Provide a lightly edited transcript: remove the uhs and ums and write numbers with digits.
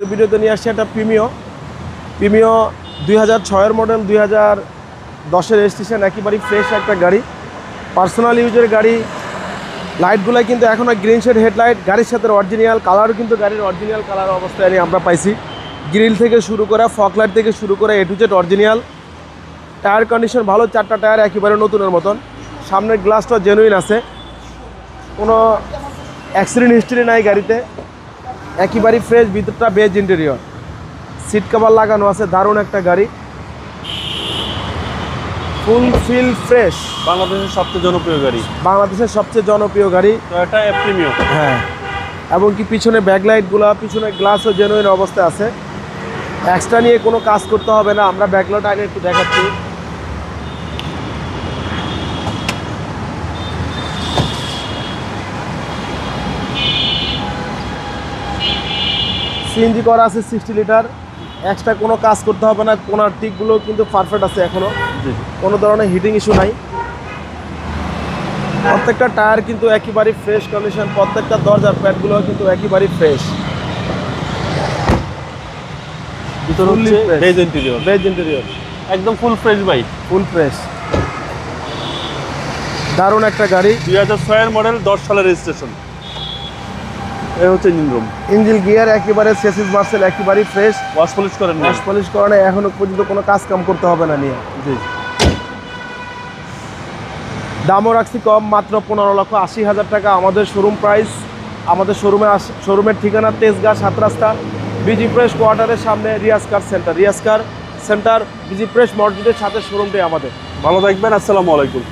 ভিডিওতে নিয়ে আসছে একটা প্রিমিও 2006-এর মডেল, 2010-এর রেজিস্ট্রেশন, একেবারেই ফ্রেশ একটা গাড়ি, পার্সোনাল ইউজের গাড়ি। লাইটগুলো কিন্তু এখনও গ্রিন শেড হেডলাইট, গাড়ির সাথে অরিজিনাল কালারও কিন্তু গাড়ির অরিজিনাল কালার অবস্থায় নিয়ে আমরা পাইছি। গ্রিল থেকে শুরু করে ফগ লাইট থেকে শুরু করে A to Z original. Tyre condition ভালো, 4টা টায়ার একেবারে নতুনের মতন। সামনের গ্লাসটা জেনুইন আছে, কোনো অ্যাক্সিডেন্ট হিস্ট্রি নাই গাড়িতে, একেবারেই ফ্রেশ। ভিতরটা বেজ ইন্টেরিয়র, সিট কভার লাগানো আছে। দারুণ একটা গাড়ি, ফুল ফিল ফ্রেশ। বাংলাদেশের সবচেয়ে জনপ্রিয় গাড়ি, বাংলাদেশের সবচেয়ে জনপ্রিয় গাড়ি টয়োটা প্রিমিও। হ্যাঁ, এবং কি পিছনে ব্যাকলাইটগুলো, পিছনে গ্লাসও জেনুইন অবস্থায় আছে। এক্সট্রা নিয়ে কোনো কাজ করতে হবে না। আমরা ব্যাকলাইট আগে একটু দেখাচ্ছি। সিএনজি করা আছে 60 লিটার, এক্সট্রা কোনো কাজ করতে হবে না। কোনার টিকগুলো কিন্তু পারফেক্ট আছে, এখনও কোনো ধরনের হিটিং ইস্যু নাই। প্রত্যেকটা টায়ার কিন্তু একেবারেই ফ্রেশ কন্ডিশন, প্রত্যেকটা দরজার প্যাডগুলো কিন্তু একেবারেই ফ্রেশ। ভিতর হচ্ছে বেজ ইন্টেরিয়র, বেজ ইন্টেরিয়র, একদম full fresh bike, full fresh. দারুণ একটা গাড়ি, 2006-এর মডেল, 10 সালের রেজিস্ট্রেশন। এই হচ্ছে ইঞ্জিন রুম, ইঞ্জিন গিয়ার একেবারে, চেসিস মার্সেল একেবারেই ফ্রেশ। ওয়াশ পলিশ করেন না, ওয়াশ পলিশ করানো, এখনো পর্যন্ত কোনো কাজ কাম করতে হবে না নিয়ে। জি। দামও রাখছি কম, মাত্র 15,80,000 টাকা আমাদের শোরুম প্রাইস। আমাদের শোরুমের ঠিকানা তেজগাঁ 7 রাস্তা, বিজি প্রেস কোয়ার্টারের সামনে, Riaz car center, BG press মসজিদের সাথে শোরুমটাই আমাদের। ভালো থাকবেন, আসসালামু আলাইকুম।